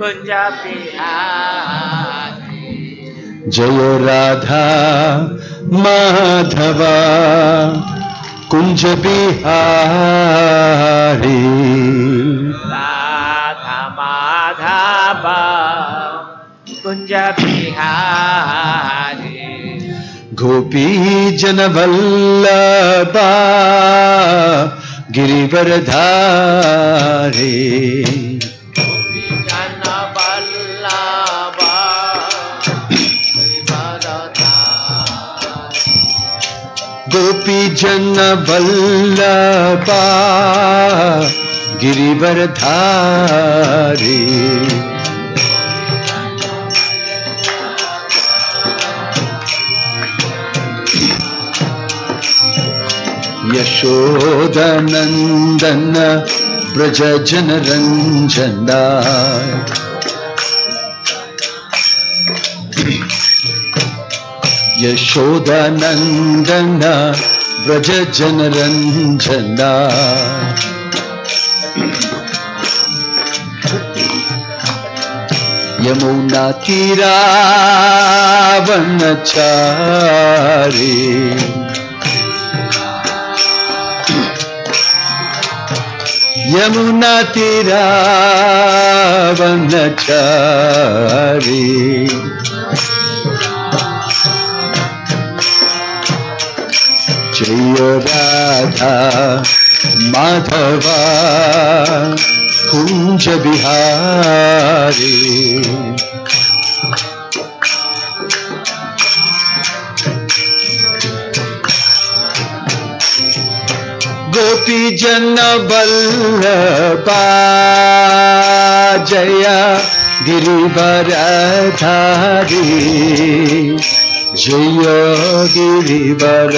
कुंज बिहारी जय राधा माधवा कुंज बिहारी राधा माधवा कुंज बिहारी गोपी जन वल्लभा गिरिवरधारी गोपी जन वल्लभा गिरिवरधारी यशोदनंदन ब्रज जन रंजना यशोदनंदन ब्रज जन रंजना यमुना तीरावनचारी यमुना तीरावनचारी जय राधा माधवा कुंज बिहारी गोपी जन वल्लभा जय गिरिवरधारी जय गिरिवरधारी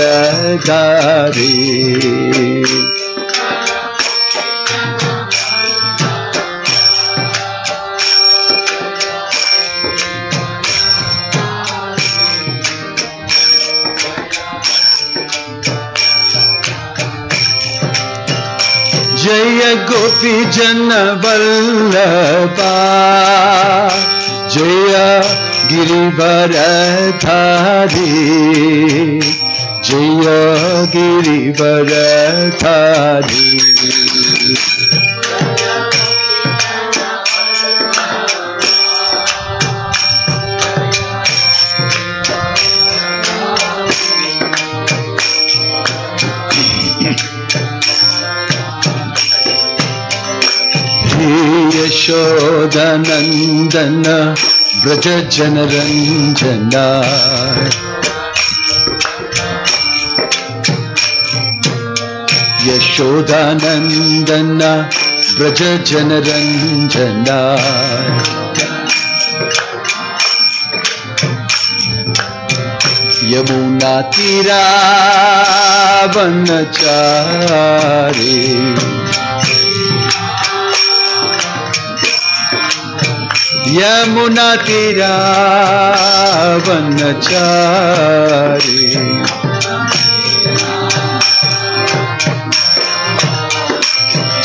जय गोपी जन वल्लभा जय गिरिवरधारी जय गिरिवरधारी यशोदनंदन ब्रज जन रंजना यशोदनंदन ब्रज जन रंजना यमुना तीरावनचारी यमुना तीरावनचारी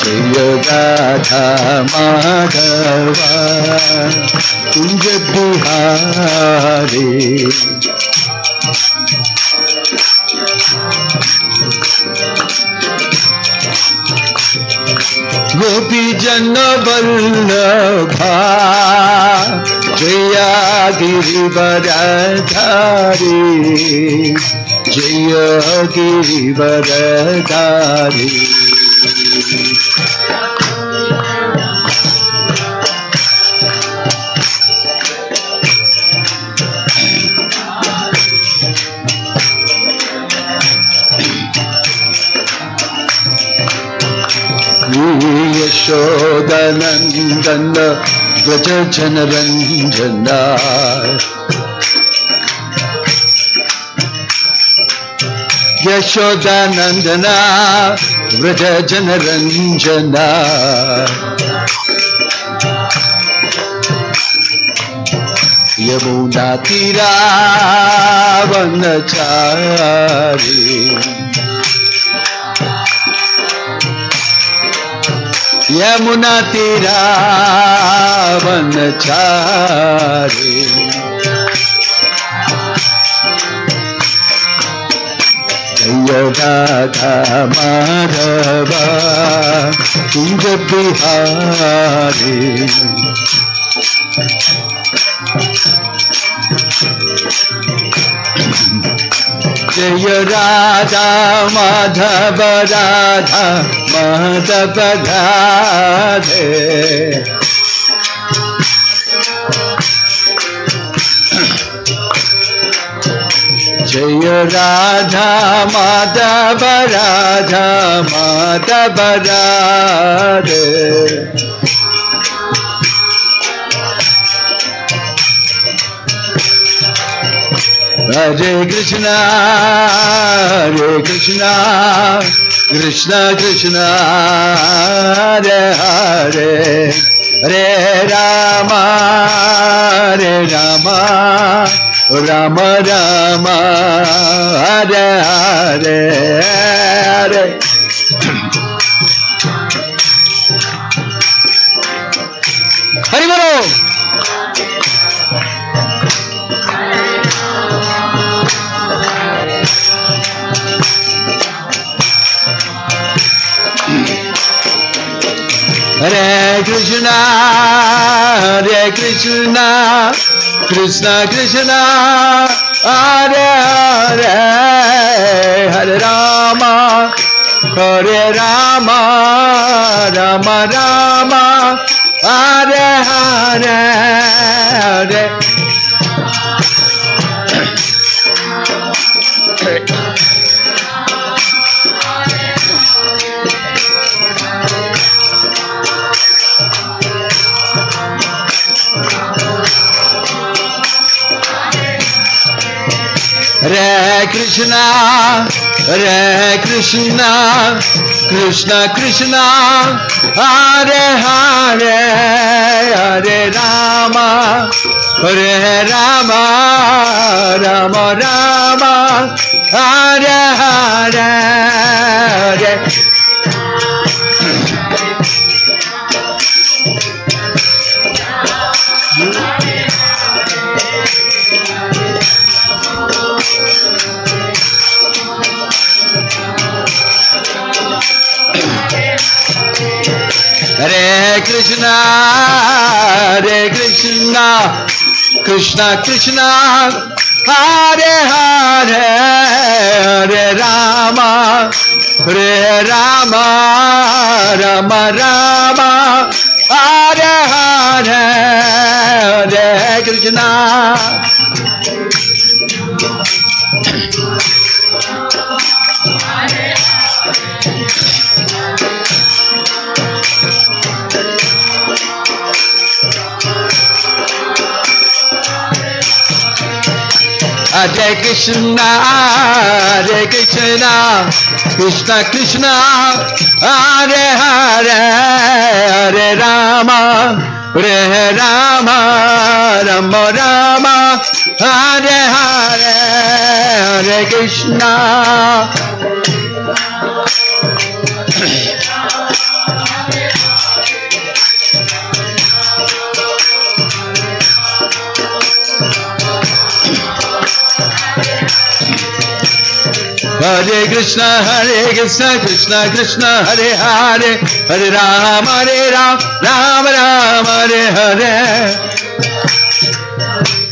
जय राधा माधवा कुंज बिहारी गोपी जन वल्लभा जय गिरिवरधारी जय गिरिवरधारी यशोदनंदन ब्रज जन रंजना यशोदनंदना ब्रज जन रंजना यमुना तीरावनचारी यमुना तीरा वनचारी जय राधा माधव कुंज बिहारी जय राधा माधव राधा माधव राधे जय Radha Madhav Radha Madhav Radhe Hare Krishna, Krishna Krishna, Hare Hare, Hare Rama, Rama Rama, Hare Hare, Hare. Hari Bolo. Hare Krishna, Krishna Krishna, Hare Hare, Hare Rama, Rama Rama, Hare Hare, Hare. Hare Krishna, Krishna Krishna, Hare Hare, Hare Rama, Rama Rama, Hare Hare, Hare. Hare Krishna, Krishna Krishna, Hare Hare, Hare Rama, Rama Rama, Hare Hare, Hare Krishna. Hare Krishna, Krishna Krishna, Hare Hare, Hare Rama, Rama Rama, Hare Hare, Hare Krishna. Hare Krishna, Krishna Krishna, Hare Hare, Hare Rama, Rama Rama, Hare Hare.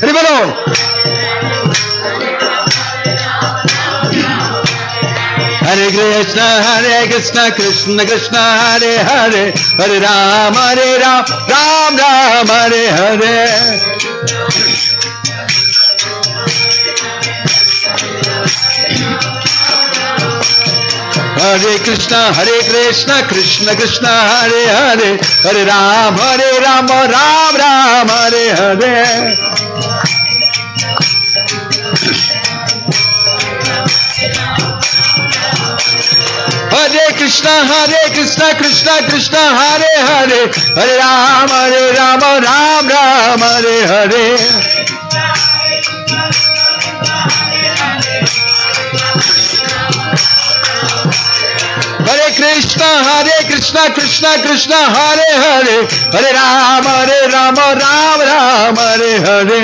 Hare Bolo. Hare Krishna, Krishna Krishna, Hare Hare, Hare Rama, Rama Hare Hare. Hare Krishna, Krishna Krishna, Hare Hare, Hare Rama, Rama Hare Hare. Hare Krishna, Krishna Krishna, Hare Hare, Hare Rama, Rama Hare Hare. Hare Krishna Krishna Hare Hare, Hare Rama Rama Rama Hare Hare.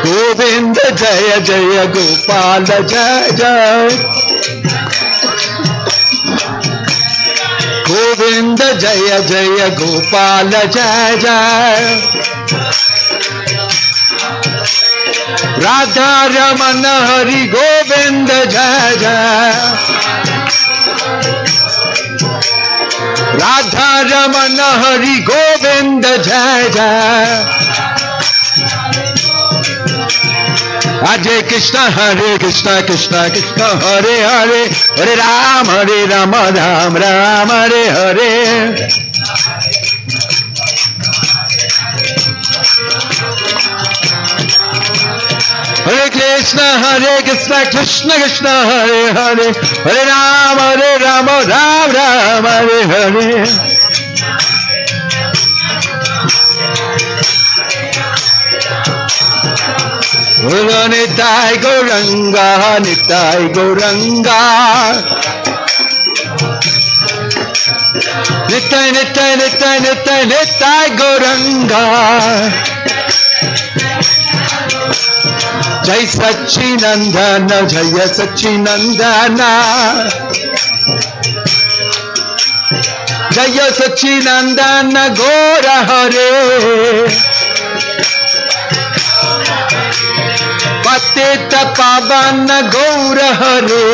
Govinda Jaya Jaya Gopala Jaya Jaya, Govinda Jaya Jaya Gopala Jaya Jaya, Radha Ramana Hari Govinda Jaya Jaya, Radha Ramana Hari Govinda Jaya Jaya. Hare Krishna Krishna Krishna Hare Hare, Hare Rama Rama Rama Hare Hare. Hare Krishna Krishna Krishna Hare Hare, Hare Rama Rama Rama Hare Hare. Nitai Gauranga, Nitai Gauranga, Nitai Nitai Nitai Nitai Nitai Gauranga, Jai Sachinandana, Jaya Sachinandana, Jaya Sachinandana Gaura Hare, Patita Pavana Gaura Hare,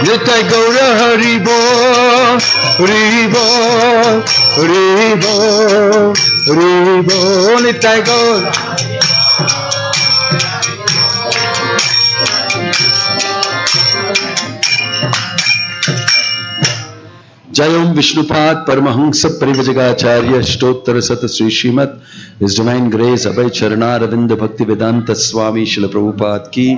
Nitai Gaura Haribo, Haribo, Haribo, Haribo, Nitai Gaura. Jayam Vishnupad Paramahamsa Parivajagacharya Stottar Sata Sri Srimad, His Divine Grace Abhay Charana Ravinda Bhakti Vedanta Swami Srila Prabhupada ki,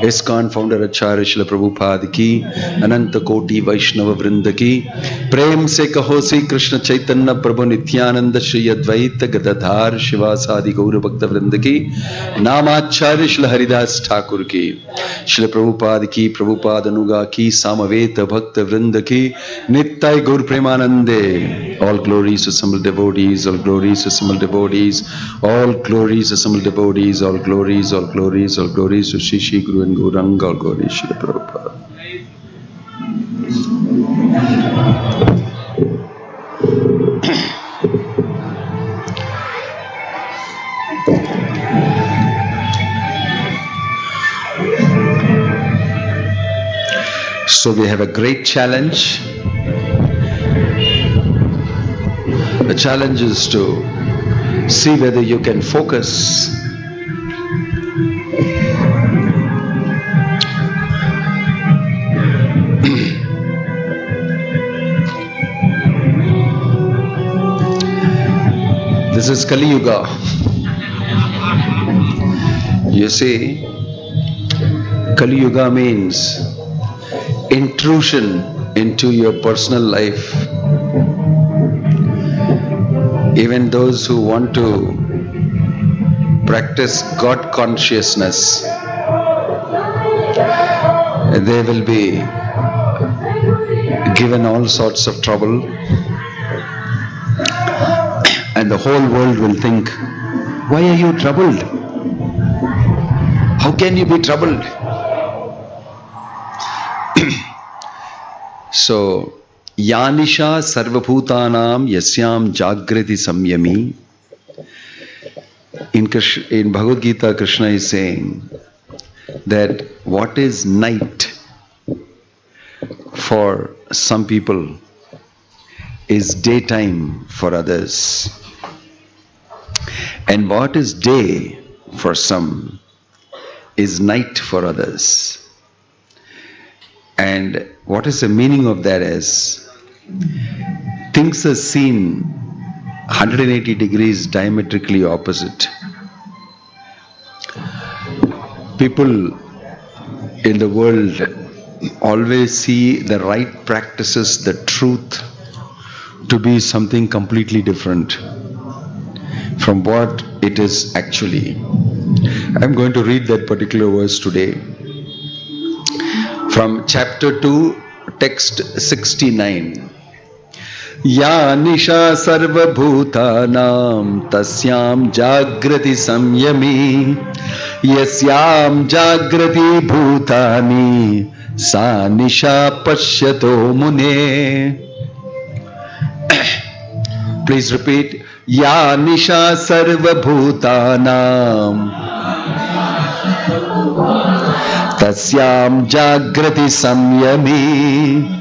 ISKCON Founder Acharya Srila Prabhupada ki, Ananta Koti Vaishnava Vrinda ki, Prem se kaho Sri Krishna Chaitanya Prabhu Nityananda Shri Advaita Gadadhar Shivasadi Gaura Bhakta Vrinda ki, Namacharya Srila Haridas Thakur ki, Srila Prabhupada ki, Prabhupada Anuga ki, Samaveta Bhakta Vrinda ki, Nitya Gaur Premanande. All glories to assembled devotees, all glories to assembled devotees, all glories to assembled devotees, all glories, all glories, all glories to Shri Shri Guru and Gauranga, all glories to Prabhupada. So we have a great challenge. The challenge is to see whether you can focus this is Kali Yuga. You see, Kali Yuga means intrusion into your personal life. Even those who want to practice God consciousness, they will be given all sorts of trouble, and the whole world will think, why are you troubled? How can you be troubled? So, Yanisha Sarvabhutanam Yasyam Jagrati Samyami. In Bhagavad Gita, Krishna is saying that what is night for some people is daytime for others, and what is day for some is night for others. And what is the meaning of that is, things are seen 180 degrees diametrically opposite. People in the world always see the right practices, the truth, to be something completely different. from what it is actually. I'm going to read that particular verse today from chapter 2, text 69. Ya nisha sarva bhutanam tasyam jagrati samyami yasyam jagrati bhutani sa nisha pashyato mune. Please repeat. Ya nisha sarva bhutanam tasyam jagrati samyami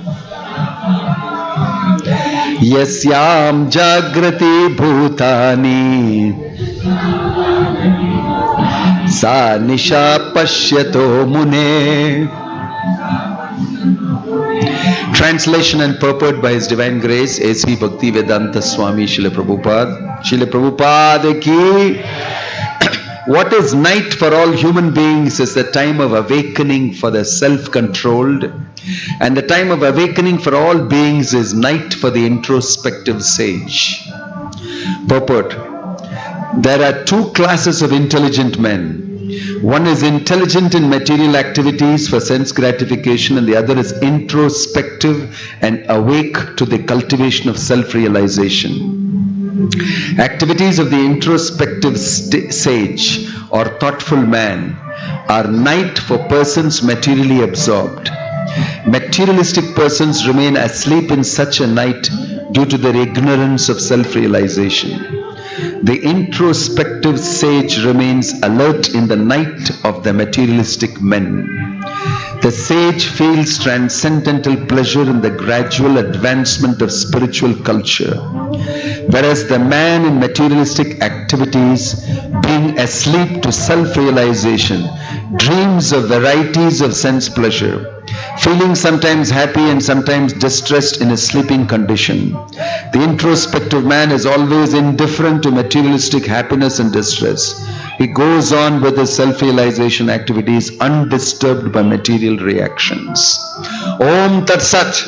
yasyam jagrati bhutani sa nisha pashyato mune. Translation and purport by His Divine Grace H.H.Bhakti Vedanta Swami Srila Prabhupada. Srila Prabhupada ki. What is night for all human beings is the time of awakening for the self-controlled, and the time of awakening for all beings is night for the introspective sage. Purport. There are two classes of intelligent men. One is intelligent in material activities for sense gratification, and the other is introspective and awake to the cultivation of self-realization. Activities of the introspective sage or thoughtful man are night for persons materially absorbed. Materialistic persons remain asleep in such a night due to their ignorance of self-realization. The introspective sage remains alert in the night of the materialistic men. The sage feels transcendental pleasure in the gradual advancement of spiritual culture, whereas the man in materialistic activities, being asleep to self-realization, dreams of varieties of sense pleasure, feeling sometimes happy and sometimes distressed in a sleeping condition. The introspective man is always indifferent to materialistic happiness and distress. He goes on with his self-realization activities undisturbed by material reactions. Om Tat Sat.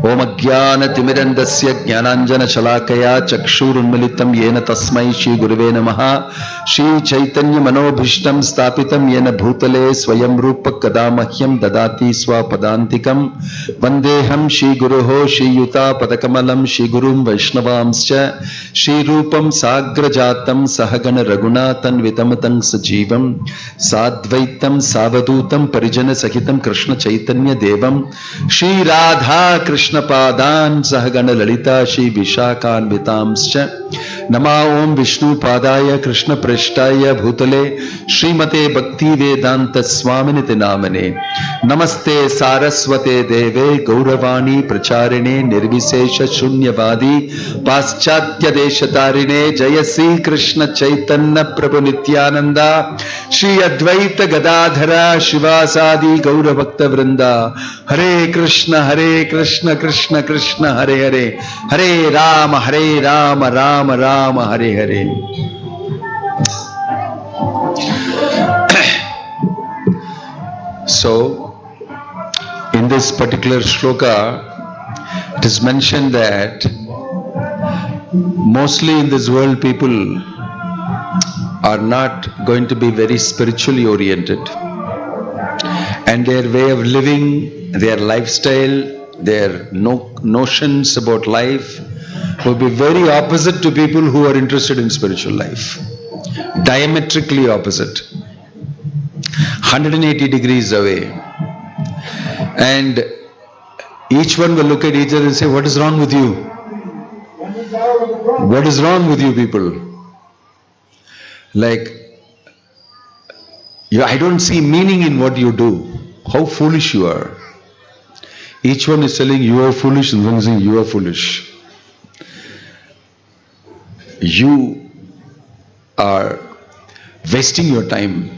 Om Ajnana Timirandasya Jnananjana Shalakaya Chakshurunmilitam Yena Tasmai Shri Guruve Namaha Shri Chaitanya Manobhishtam Stapitam Yena Bhutale Swayam Rupa Kadamahyam Dadati Swa Padantikam Vandeham Shri Guruho Shri Yuta Padakamalam Shri Gurum Vaishnavamscha Shri Rupam Sagrajatam Sahagana Raghunatan Vitamatang Sajivam Sadvaitam Savadutam Parijana Sahitam Krishna Chaitanya Devam Shri Radha Krishna Padan Sahagana Lalita Shri Vishakan Vitamscha Nama Om Vishnu Padaya Krishna Preshtaya Bhutale Srimate Bhakti Vedanta Swaminiti Namane Namaste Saraswate Deve Gauravani Pracharine Nirvisesha Shunyavadi Paschatya Deshatarine Jayasi Krishna Chaitanya Prabhu Nityananda Shri Advaita Gadadhara Shivasadi Gauravakta Vrinda Hare Krishna Krishna Krishna Hare Hare Hare Rama Rama Rama Hare Hare. So, in this particular shloka, it is mentioned that mostly in this world people are not going to be very spiritually oriented, and their way of living, their lifestyle, their notions about life will be very opposite to people who are interested in spiritual life. Diametrically opposite. 180 degrees away. And each one will look at each other and say, what is wrong with you? What is wrong with you people? Like, I don't see meaning in what you do. How foolish you are. Each one is telling you are foolish, and one is saying you are foolish. You are wasting your time,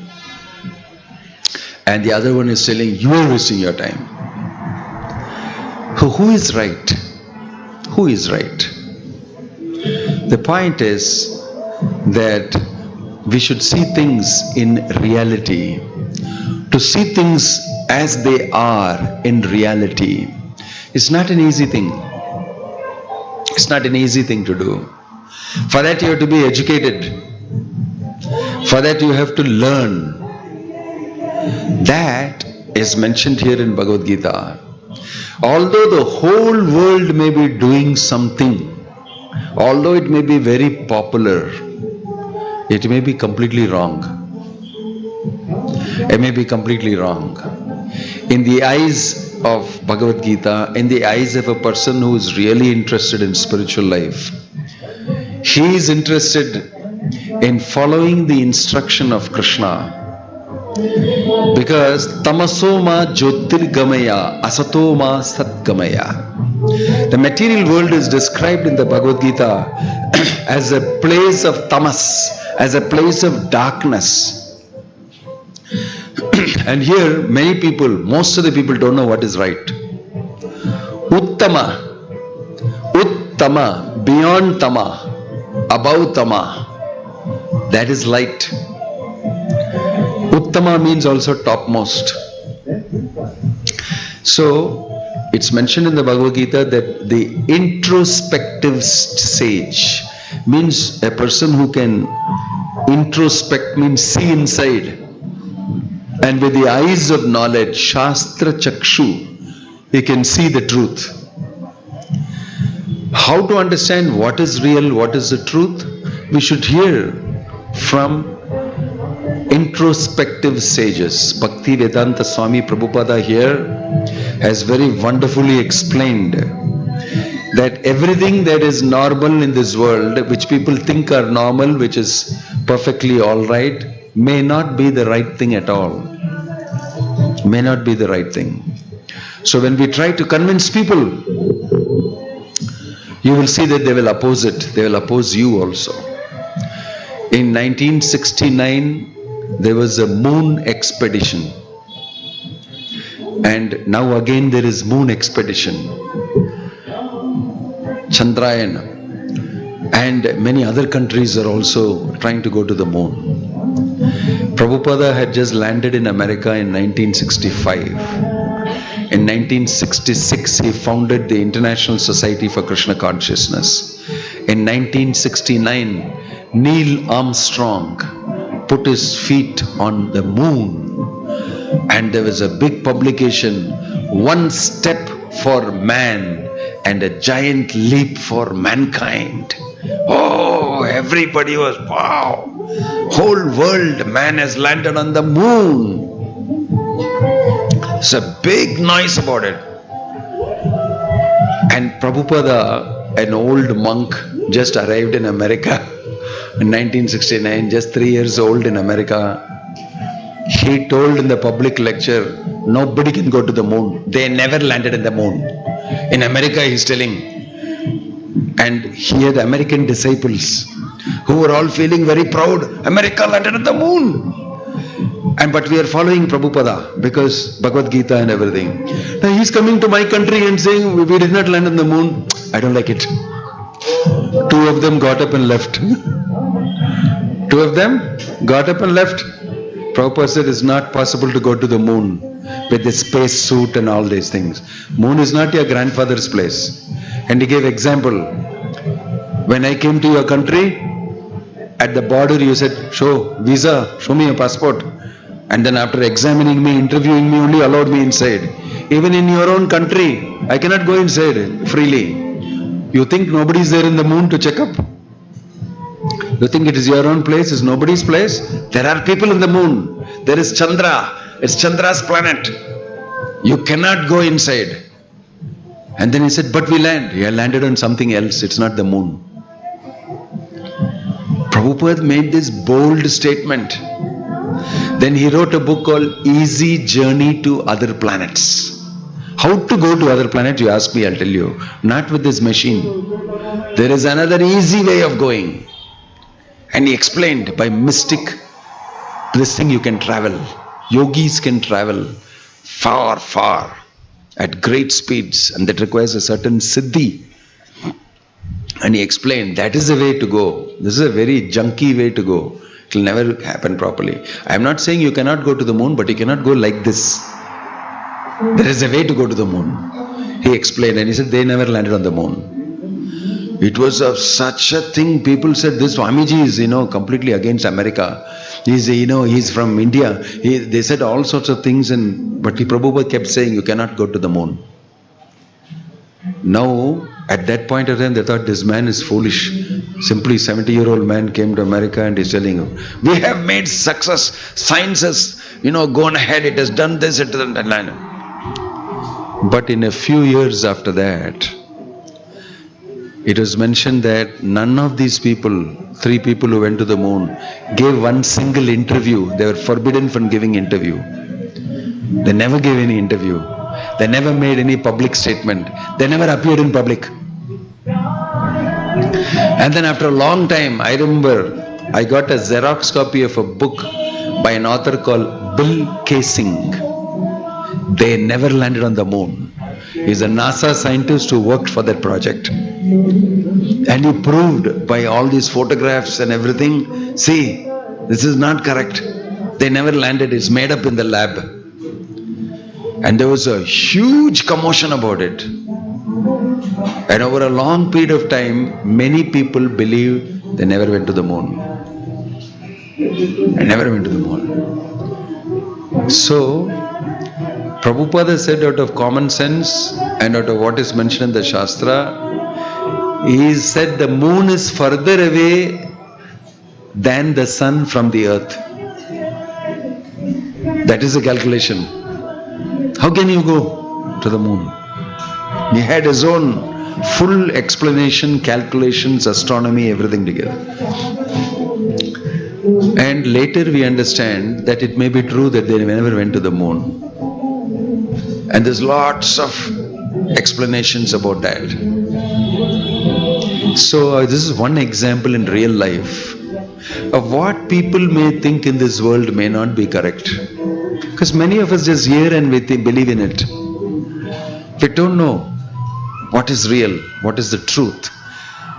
and the other one is telling you are wasting your time. Who is right? Who is right? The point is that we should see things in reality. To see things as they are in reality is not an easy thing. It's not an easy thing to do. For that you have to be educated. For that you have to learn. That is mentioned here in Bhagavad Gita. Although the whole world may be doing something, although it may be very popular, it may be completely wrong. It may be completely wrong. In the eyes of Bhagavad Gita, in the eyes of a person who is really interested in spiritual life, he is interested in following the instruction of Krishna. Because tamasoma jyotirgamaya asatoma satgamaya. The material world is described in the Bhagavad Gita as a place of tamas, as a place of darkness. And here many people, most of the people don't know what is right. Uttama, Uttama, beyond Tama, above Tama, that is light. Uttama means also topmost. So, it's mentioned in the Bhagavad Gita that the introspective sage means a person who can introspect, means see inside. And with the eyes of knowledge, Shastra Chakshu, he can see the truth. How to understand what is real, what is the truth? We should hear from introspective sages. Bhakti Vedanta Swami Prabhupada here has very wonderfully explained that everything that is normal in this world, which people think are normal, which is perfectly alright, may not be the right thing at all. May not be the right thing. So when we try to convince people, you will see that they will oppose it. They will oppose you also. In 1969, there was a moon expedition. And now again there is moon expedition. Chandrayana. And many other countries are also trying to go to the moon. Prabhupada had just landed in America in 1965. In 1966, he founded the International Society for Krishna Consciousness. In 1969, Neil Armstrong put his feet on the moon. And there was a big publication, One Step for Man and a Giant Leap for Mankind. Oh, everybody was, wow, whole world, man has landed on the moon. It's a big noise about it. And Prabhupada, an old monk, just arrived in America in 1969, just 3 years old in America. He told in the public lecture, nobody can go to the moon. They never landed in the moon. In America, he's telling. And he had American disciples who were all feeling very proud. America landed on the moon. But we are following Prabhupada because Bhagavad Gita and everything. Now he's coming to my country and saying, we did not land on the moon. I don't like it. 2 of them got up and left. 2 of them got up and left. Prabhupada said it's not possible to go to the moon with the space suit and all these things. Moon is not your grandfather's place. And he gave example. When I came to your country, at the border you said, show visa, show me your passport. And then after examining me, interviewing me, only allowed me inside. Even in your own country, I cannot go inside freely. You think nobody is there in the moon to check up? You think it is your own place, it's nobody's place? There are people in the moon. There is Chandra. It's Chandra's planet. You cannot go inside. And then he said, but we land. You landed on something else. It's not the moon. Prabhupada made this bold statement. Then he wrote a book called Easy Journey to Other Planets. How to go to other planets, you ask me, I'll tell you. Not with this machine. There is another easy way of going. And he explained, by mystic, this thing you can travel. Yogis can travel far, far at great speeds, and that requires a certain siddhi. And he explained, that is the way to go. This is a very junky way to go. It will never happen properly. I am not saying you cannot go to the moon, but you cannot go like this. There is a way to go to the moon. He explained, and he said they never landed on the moon. It was of such a thing. People said this Swamiji is, completely against America. He's from India. They said all sorts of things, but Prabhupada kept saying, you cannot go to the moon. Now, at that point of time, they thought this man is foolish. Simply 70-year-old man came to America and is telling you, we have made success. Science has, gone ahead. It has done this, it has done that. But in a few years after that, it was mentioned that none of these people, 3 people who went to the moon, gave one single interview. They were forbidden from giving interview. They never gave any interview. They never made any public statement. They never appeared in public. And then after a long time, I remember I got a Xerox copy of a book by an author called Bill Kaysing. They never landed on the moon. He's a NASA scientist who worked for that project. And he proved by all these photographs and everything, see, this is not correct. They never landed. It's made up in the lab. And there was a huge commotion about it. And over a long period of time, many people believe they never went to the moon. They never went to the moon. So, Prabhupada said out of common sense and out of what is mentioned in the Shastra, he said the moon is further away than the sun from the earth. That is the calculation. How can you go to the moon? He had his own full explanation, calculations, astronomy, everything together. And later we understand that it may be true that they never went to the moon. And there's lots of explanations about that. So this is one example in real life of what people may think in this world may not be correct. Because many of us just hear and we believe in it. We don't know what is real, what is the truth.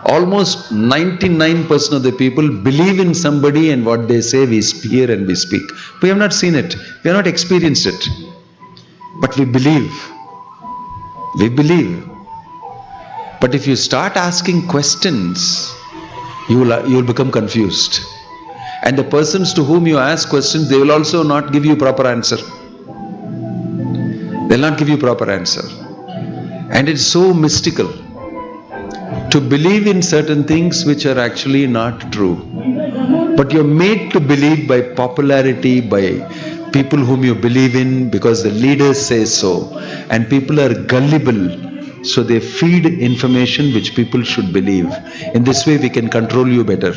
Almost 99% of the people believe in somebody and what they say we hear and we speak. We have not seen it. We have not experienced it. But we believe. We believe. But if you start asking questions, you will become confused. And the persons to whom you ask questions, they will also not give you proper answer. They will not give you proper answer. And it's so mystical to believe in certain things which are actually not true. But you're made to believe by popularity, by people whom you believe in because the leaders say so. And people are gullible, so they feed information which people should believe. In this way we can control you better.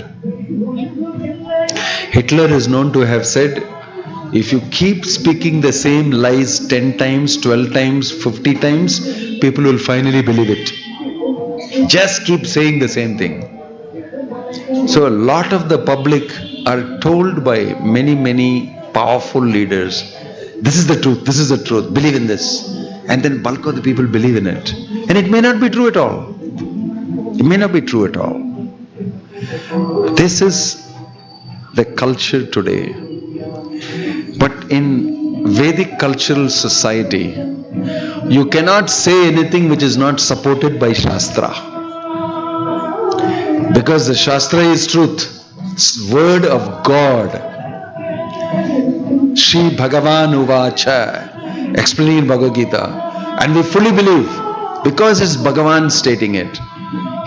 Hitler is known to have said, if you keep speaking the same lies 10 times, 12 times, 50 times, people will finally believe it. Just keep saying the same thing. So a lot of the public are told by many powerful leaders, this is the truth, this is the truth, believe in this. And then bulk of the people believe in it. And it may not be true at all. It may not be true at all. This is the culture today. But in Vedic cultural society, you cannot say anything which is not supported by Shastra. Because the Shastra is truth. It's word of God. Shri Bhagavan Uvacha, explaining in Bhagavad Gita. And we fully believe, because it's Bhagavan stating it,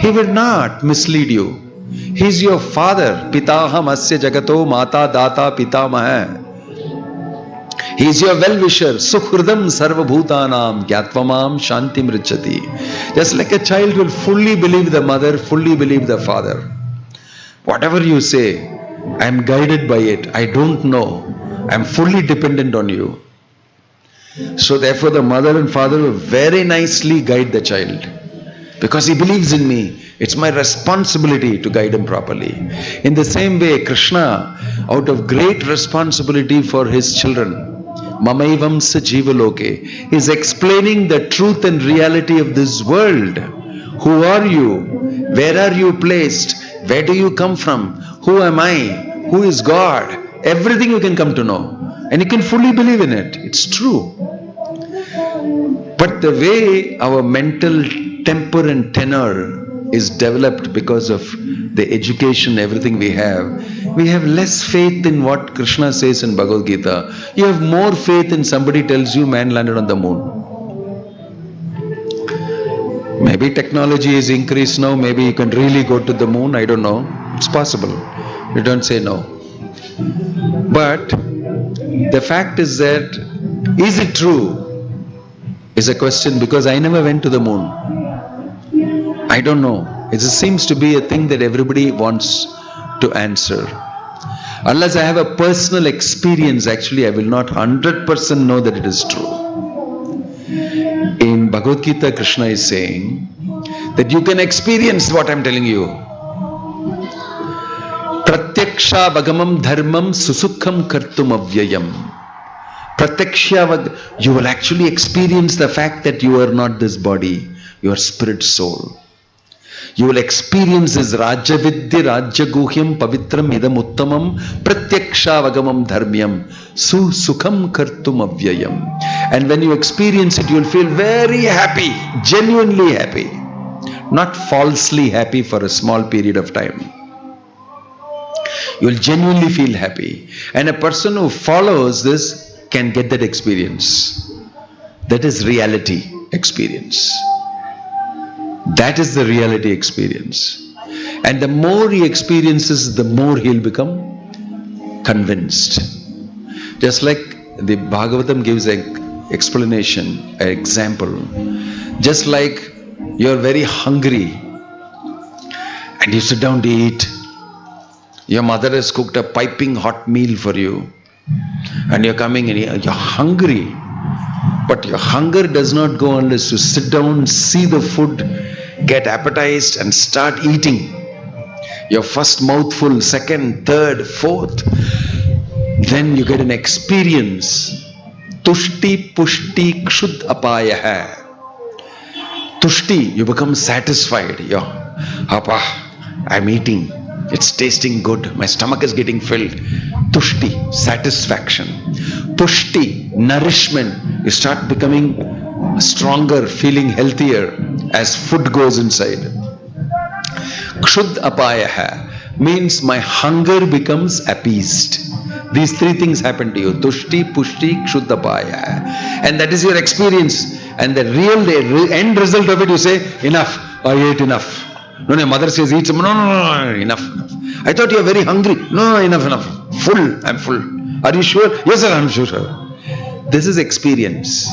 he will not mislead you. He is your father. Pitaham asya jagato mata data pitamaha. He is your well-wisher. Sukhridam sarvabhutanam gyatvamam shantim richati. Just like a child will fully believe the mother, fully believe the father. Whatever you say, I am guided by it. I don't know. I am fully dependent on you. So therefore the mother and father will very nicely guide the child. Because he believes in me. It's my responsibility to guide him properly. In the same way, Krishna, out of great responsibility for his children, Mamaivam sa jivaloke, is explaining the truth and reality of this world. Who are you? Where are you placed? Where do you come from? Who am I? Who is God? Everything you can come to know. And you can fully believe in it. It's true. But the way our mental temper and tenor is developed because of the education, everything we have less faith in what Krishna says in Bhagavad Gita. You have more faith in somebody tells you man landed on the moon. Maybe technology is increased now, maybe you can really go to the moon, I don't know. It's possible. You don't say no. But the fact is that, is it true? Is a question, because I never went to the moon. I don't know. It just seems to be a thing that everybody wants to answer. Unless I have a personal experience, actually I will not 100% know that it is true. In Bhagavad Gita, Krishna is saying that you can experience what I am telling you. Pratyaksha vagamam dharmam susukham kartum avyayam. Pratyaksha, you will actually experience the fact that you are not this body, you are spirit soul. You will experience this Rajya Vidya Rajya Guhyam Pavitram Idam Uttamam Pratyaksha Vagamam Dharmyam Sukham Kartum Avyayam. And when you experience it, you will feel very happy, genuinely happy, not falsely happy for a small period of time. You will genuinely feel happy. And a person who follows this can get that experience. That is reality experience. That is the reality experience. And the more he experiences, the more he'll become convinced. Just like the Bhagavatam gives an explanation, an example. Just like you're very hungry and you sit down to eat. Your mother has cooked a piping hot meal for you. And you're coming and you're hungry. But your hunger does not go unless you sit down, see the food, get appetized and start eating. Your first mouthful, second, third, fourth. Then you get an experience. Tushti pushti kshud apayaha. Tushti, you become satisfied. Appa, I'm eating. It's tasting good. My stomach is getting filled. Tushti, satisfaction. Pushti, nourishment. You start becoming stronger, feeling healthier as food goes inside. Kshud apayaha means my hunger becomes appeased. These three things happen to you. Tushti, pushti, kshud apayaha. And that is your experience. And the real end result of it, you say, enough. I ate enough. No, mother says eat some. No, enough. I thought you are very hungry. No, enough. Full, I'm full. Are you sure? Yes, sir, I'm sure, sir. This is experience.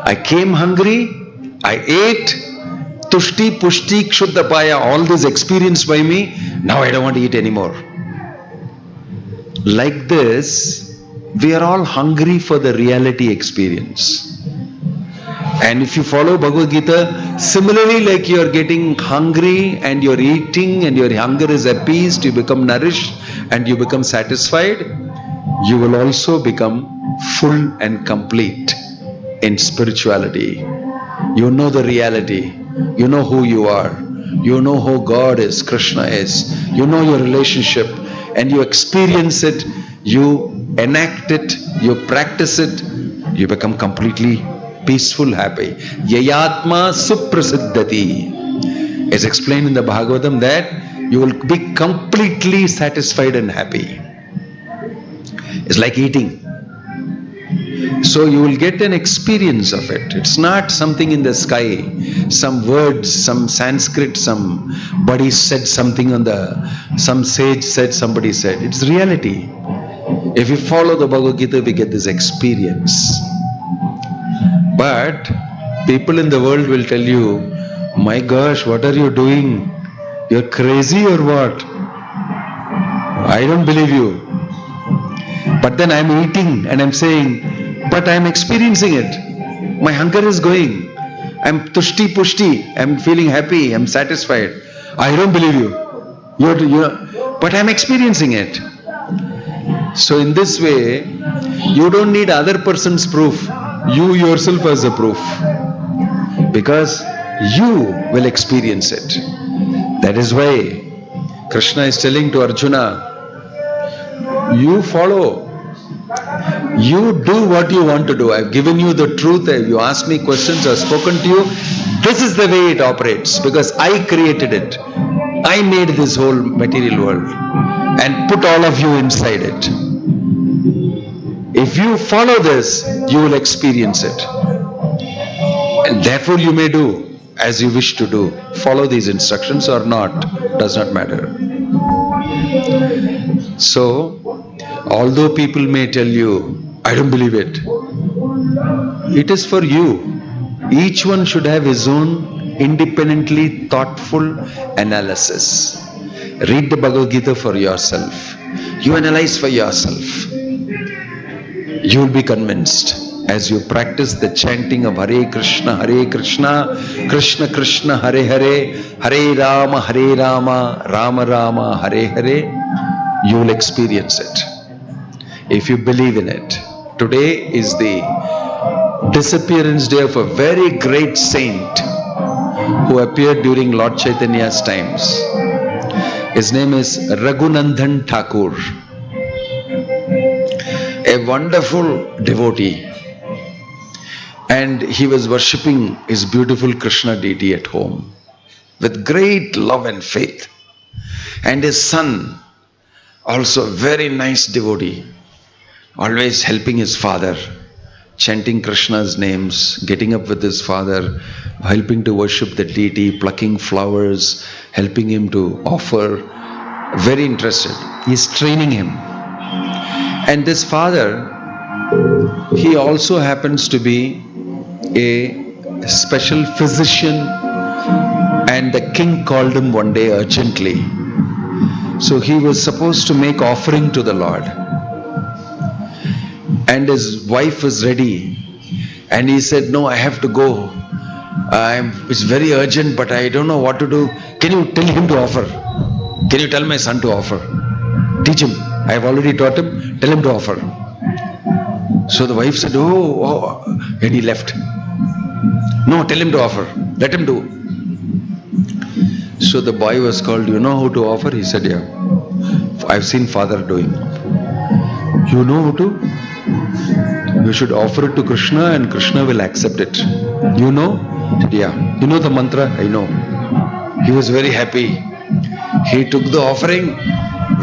I came hungry, I ate, tushti, pushti, kshuddapaya, all this experienced by me. Now I don't want to eat anymore. Like this, we are all hungry for the reality experience. And if you follow Bhagavad Gita, similarly, like you are getting hungry and you're eating and your hunger is appeased, you become nourished and you become satisfied, you will also become full and complete in spirituality. You know the reality. You know who you are. You know who God is, Krishna is. You know your relationship and you experience it, you enact it, you practice it, you become completely peaceful, happy. Yayatma suprasiddhati. It's explained in the Bhagavatam that you will be completely satisfied and happy. It's like eating. So you will get an experience of it. It's not something in the sky, some words, some Sanskrit, somebody said something some sage said, somebody said. It's reality. If we follow the Bhagavad Gita, we get this experience. But people in the world will tell you, my gosh, what are you doing? You're crazy or what? I don't believe you. But then I'm eating and I'm saying, but I'm experiencing it. My hunger is going. I'm tushti pushti. I'm feeling happy. I'm satisfied. I don't believe you. But I'm experiencing it. So in this way, you don't need other person's proof. You yourself as a proof. Because you will experience it. That is why Krishna is telling to Arjuna, you follow You do what you want to do. I've given you the truth. You asked me questions, I've spoken to you. This is the way it operates because I created it. I made this whole material world and put all of you inside it. If you follow this, you will experience it. And therefore you may do as you wish to do. Follow these instructions or not, does not matter. So, although people may tell you, I don't believe it, it is for you. Each one should have his own independently thoughtful analysis. Read the Bhagavad Gita for yourself. You analyze for yourself. You will be convinced as you practice the chanting of Hare Krishna, Krishna Krishna, Hare Hare, Hare Rama, Rama Rama, Hare Hare. You will experience it if you believe in it. Today is the disappearance day of a very great saint who appeared during Lord Chaitanya's times. His name is Raghunandan Thakur, a wonderful devotee, and he was worshipping his beautiful Krishna deity at home with great love and faith. And his son, also a very nice devotee, always helping his father, chanting Krishna's names, getting up with his father, helping to worship the deity, plucking flowers, helping him to offer, very interested. He's training him. And this father, he also happens to be a special physician, and the king called him one day urgently. So he was supposed to make offering to the Lord. And his wife was ready. And he said, no, I have to go. It's very urgent, but I don't know what to do. Can you tell him to offer? Can you tell my son to offer? Teach him. I have already taught him. Tell him to offer. So the wife said, oh. And he left. No, tell him to offer. Let him do. So the boy was called, you know how to offer? He said, yeah. I've seen father doing. You know how to? You should offer it to Krishna and Krishna will accept it. You know? Yeah. You know the mantra? I know. He was very happy. He took the offering,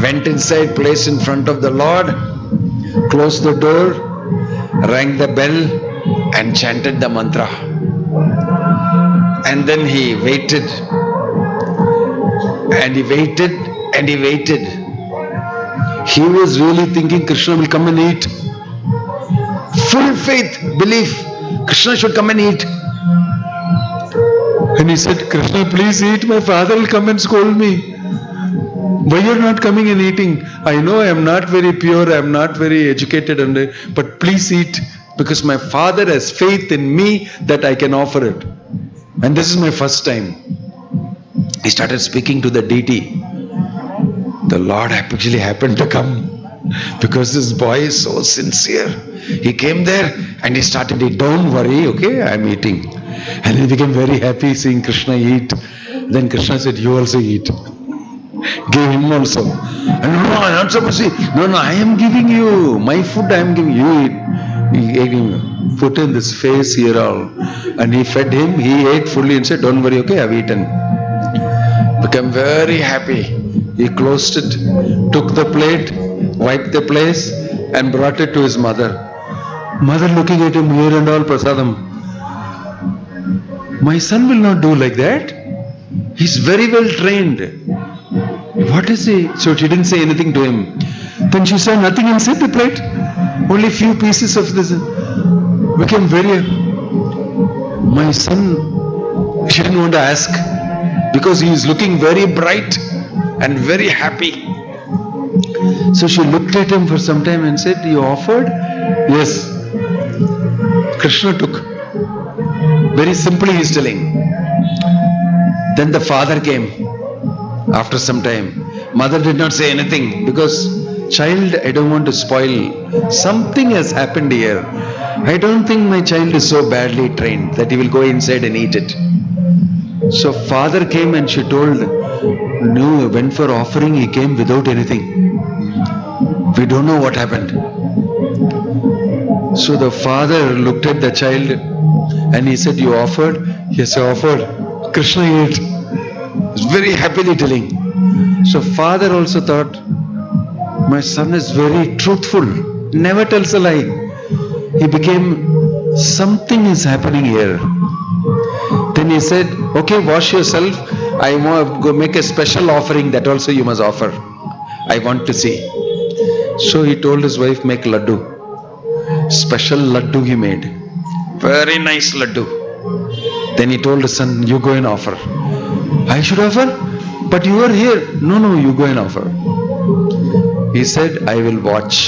went inside, placed in front of the Lord, closed the door, rang the bell and chanted the mantra. And then he waited. And he waited and he waited. He was really thinking Krishna will come and eat. Full faith, belief, Krishna should come and eat. And he said, Krishna, please eat. My father will come and scold me. Why you are not coming and eating? I know I am not very pure, I am not very educated, but please eat, because my father has faith in me that I can offer it. And this is my first time. He started speaking to the deity. The Lord actually happened to come because this boy is so sincere. He came there and he started it. Don't worry, okay, I am eating. And he became very happy seeing Krishna eat. Then Krishna said, you also eat. Give him also. And no, I am not supposed to eat. No, I am giving you. My food I am giving you. Eat. He ate him, put in this face here all. And he fed him. He ate fully and said, don't worry, okay, I have eaten. Became very happy. He closed it, took the plate, wiped the place and brought it to his mother. Mother looking at him here and all, prasadam. My son will not do like that. He's very well trained. What is he? So she didn't say anything to him. Then she saw nothing inside the plate. Only few pieces of this. Became very... My son, she didn't want to ask. Because he is looking very bright and very happy. So she looked at him for some time and said, you offered? Yes. Krishna took. Very simply he is telling. Then the father came after some time. Mother did not say anything because, child, I don't want to spoil. Something has happened here. I don't think my child is so badly trained that he will go inside and eat it. So father came and she told, no, went for offering, he came without anything. We don't know what happened. So the father looked at the child and he said, "You offered?" "Yes, I offered." Krishna ate. He's very happily telling. So father also thought, my son is very truthful, never tells a lie. He became, something is happening here. Then he said, "Okay, wash yourself. I want to go make a special offering, that also you must offer. I want to see." So he told his wife, "Make laddu." Special laddu he made. Very nice laddu. Then he told his son, "You go and offer." "I should offer? But you are here." No, you go and offer." He said, "I will watch."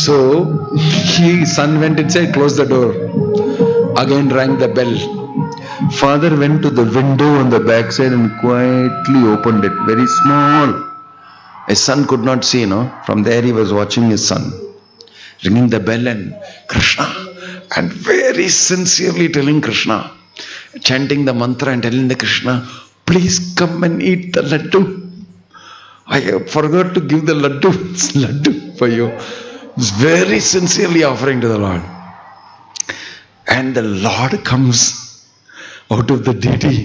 So son went inside, closed the door. Again rang the bell. Father went to the window on the backside and quietly opened it, very small. His son could not see, From there he was watching his son, ringing the bell and Krishna, and very sincerely telling Krishna, chanting the mantra and telling the Krishna, "Please come and eat the laddu. I forgot to give the laddu for you." It's very sincerely offering to the Lord. And the Lord comes out of the deity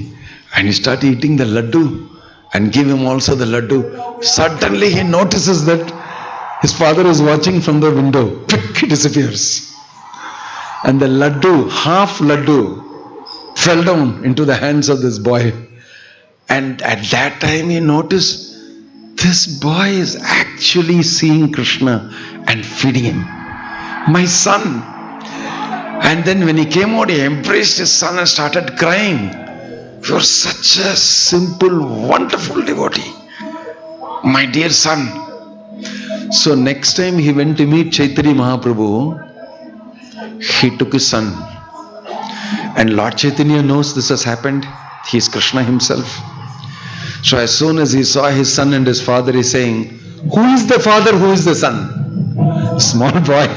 and he starts eating the laddu and give him also the laddu. Suddenly he notices that his father is watching from the window. He disappears. And the laddu, half laddu, fell down into the hands of this boy. And at that time he noticed, this boy is actually seeing Krishna and feeding him. My son. And then when he came out, he embraced his son and started crying. "You're such a simple, wonderful devotee, my dear son." So next time he went to meet Chaitanya Mahaprabhu, he took his son. And Lord Chaitanya knows this has happened. He is Krishna himself. So as soon as he saw his son and his father, he is saying, "Who is the father, who is the son?" Small boy.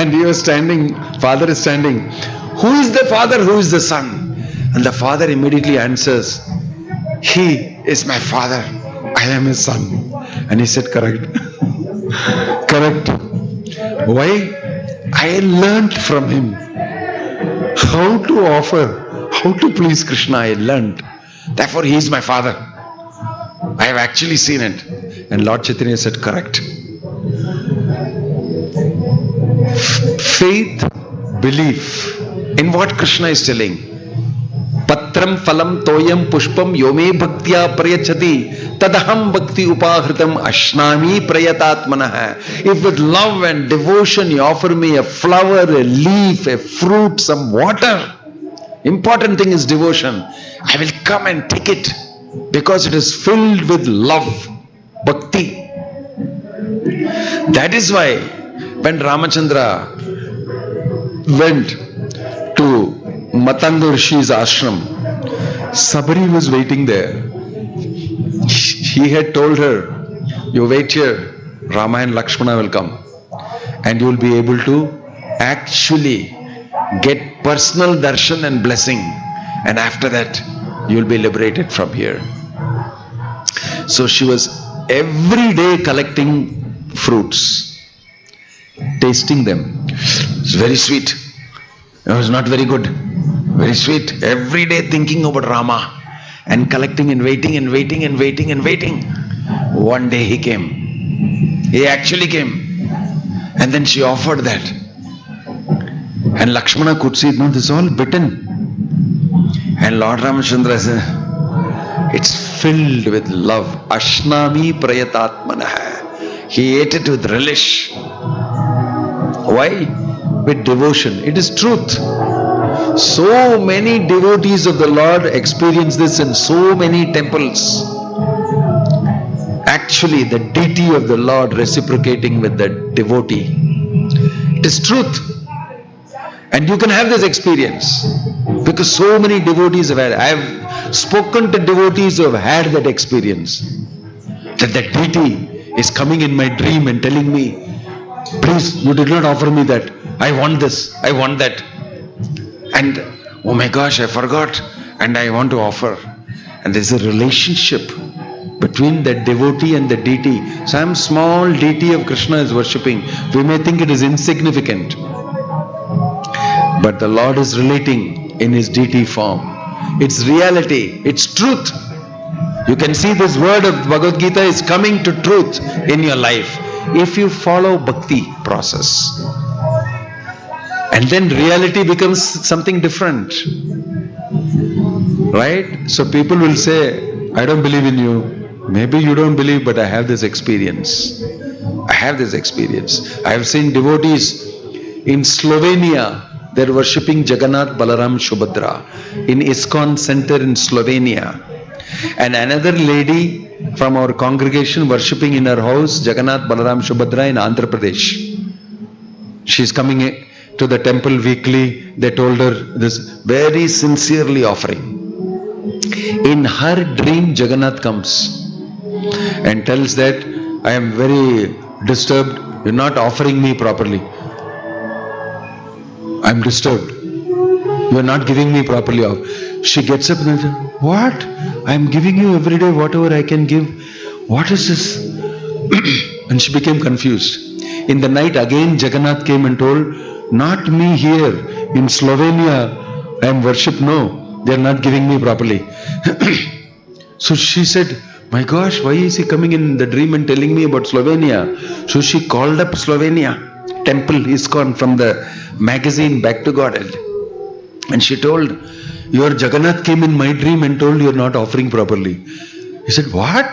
And he was standing, father is standing. "Who is the father, who is the son?" And the father immediately answers, "He is my father, I am his son." And he said, "Correct." Correct. Why? I learned from him how to offer, how to please Krishna. I learned. Therefore he is my father. I have actually seen it. And Lord Chaitanya said, "Correct." Faith, belief in what Krishna is telling. Patram phalam toyam pushpam yome bhaktya prayachati tadaham bhakti upahritam ashnami prayatatmanah. If with love and devotion you offer me a flower, a leaf, a fruit, some water, important thing is devotion, I will come and take it because it is filled with love, bhakti. That is why when Ramachandra went to Matanga Rishi's ashram, Sabari was waiting there. He had told her, "You wait here, Rama and Lakshmana will come and you will be able to actually get personal darshan and blessing, and after that you will be liberated from here." So she was every day collecting fruits, tasting them. It's very sweet. It was not very good. Very sweet. Every day thinking about Rama and collecting and waiting and waiting and waiting and waiting. One day he came. He actually came. And then she offered that. And Lakshmana could see, no, this is all bitten. And Lord Ramachandra said, it's filled with love. Ashnami prayatatmanah. He ate it with relish. Why? With devotion. It is truth. So many devotees of the Lord experience this in so many temples. Actually, the deity of the Lord reciprocating with the devotee. It is truth. And you can have this experience because so many devotees have had. I have spoken to devotees who have had that experience. That the deity is coming in my dream and telling me, "Please, you did not offer me that. I want this. I want that. And oh my gosh, I forgot and I want to offer." And there's a relationship between the devotee and the deity. Some small deity of Krishna is worshipping. We may think it is insignificant, but the Lord is relating in his deity form. It's reality, it's truth. You can see this word of Bhagavad Gita is coming to truth in your life if you follow bhakti process. And then reality becomes something different. Right? So people will say, I don't believe in you. Maybe you don't believe, but I have this experience. I have this experience. I have seen devotees in Slovenia. They're worshipping Jagannath, Balaram, Subhadra in ISKCON center in Slovenia. And another lady from our congregation worshipping in her house Jagannath, Balaram, Subhadra in Andhra Pradesh. She's coming to the temple weekly. They told her this, very sincerely offering. In her dream, Jagannath comes and tells that I am very disturbed. You're not offering me properly. I'm disturbed. You're not giving me properly off. She gets up and says, what? I'm giving you every day whatever I can give. What is this? And she became confused. In the night again Jagannath came and told, not me here. In Slovenia I am worshipped. No, they are not giving me properly. So she said, my gosh, why is he coming in the dream and telling me about Slovenia? So she called up Slovenia temple ISKCON from the magazine Back to Godhead. And she told, your Jagannath came in my dream and told you are not offering properly. He said, what?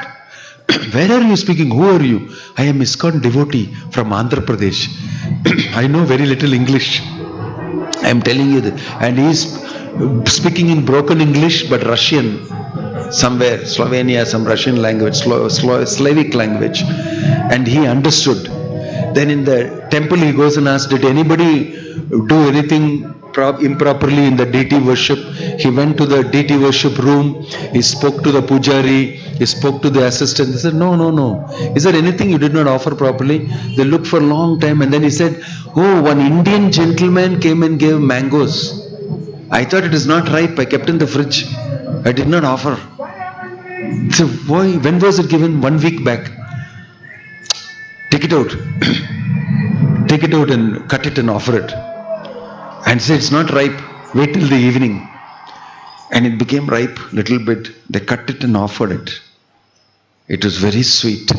Where are you speaking? Who are you? I am ISKCON devotee from Andhra Pradesh. I know very little English. I am telling you that. And he is speaking in broken English but Russian. Somewhere, Slovenia, some Russian language, Slavic language. And he understood. Then in the temple he goes and asks, did anybody do anything improperly in the deity worship? He went to the deity worship room. He spoke to the pujari. He spoke to the assistant. He said, no. Is there anything you did not offer properly? They looked for a long time and then he said, oh, one Indian gentleman came and gave mangoes. I thought it is not ripe. I kept in the fridge. I did not offer. So why? When was it given? 1 week back. Take it out. Take it out and cut it and offer it. And say it's not ripe. Wait till the evening. And it became ripe little bit. They cut it and offered it. It was very sweet.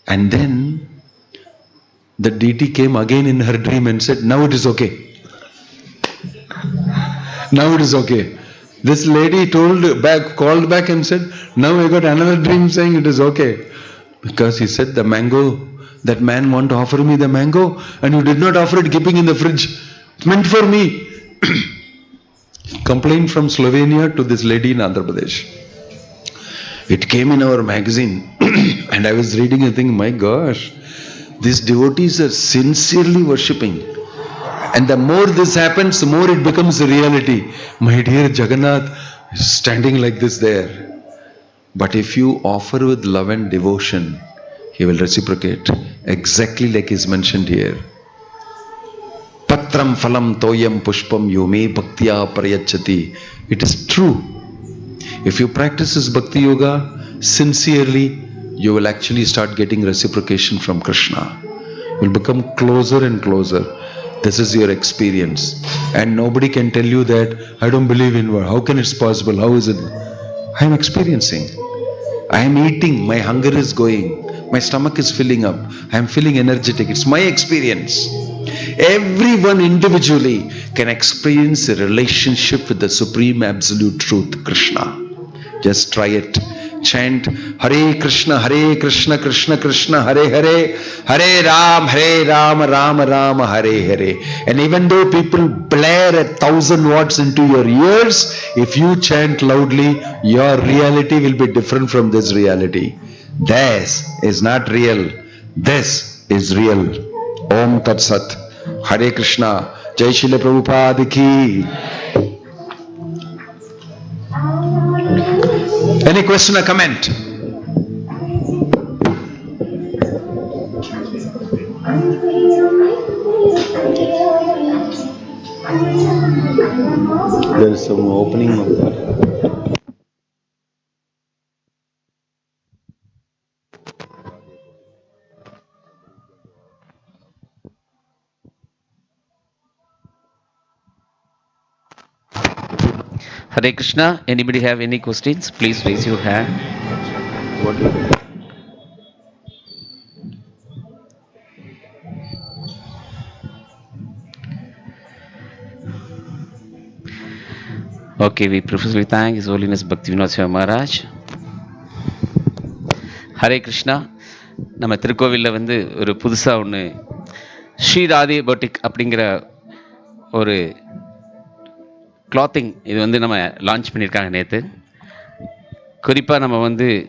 And then the deity came again in her dream and said, now it is okay. Now it is okay. This lady called back and said, now I got another dream saying it is okay. Because he said the mango, that man want to offer me the mango and you did not offer it, keeping in the fridge. It's meant for me. Complaint from Slovenia to this lady in Andhra Pradesh. It came in our magazine and I was reading and thinking, my gosh, these devotees are sincerely worshipping. And the more this happens, the more it becomes a reality. My dear Jagannath is standing like this there. But if you offer with love and devotion, he will reciprocate exactly like is mentioned here. Patram phalam toyam pushpam yume bhaktya prayachati. It is true. If you practice this bhakti yoga sincerely, you will actually start getting reciprocation from Krishna. You will become closer and closer. This is your experience. And nobody can tell you that, I don't believe in what. How can it be possible? How is it? I am experiencing. I am eating. My hunger is going. My stomach is filling up. I am feeling energetic. It's my experience. Everyone individually can experience a relationship with the Supreme Absolute Truth, Krishna. Just try it. Chant Hare Krishna, Krishna Krishna, Hare Hare, Hare Ram, Ram Ram, Hare Hare. And even though people blare 1,000 watts into your ears, if you chant loudly, your reality will be different from this reality. This is not real. This is real. Om Tat Sat. Hare Krishna. Jai Srila Prabhupada ki. Any question or comment? There is some opening of that. Hare Krishna. Anybody have any questions? Please raise your hand. What do you Okay, we profusely thank His Holiness Bhakti Vinoda Maharaj. Hare Krishna. நம்ம திருக்கோவிலில் வந்து ஒரு புதுசாக ஒன்று ஸ்ரீராதே boutique அப்படிங்கிற ஒரு clothing இது வந்து நம்ம லான்ச் பண்ணியிருக்காங்க நேற்று. குறிப்பாக நம்ம வந்து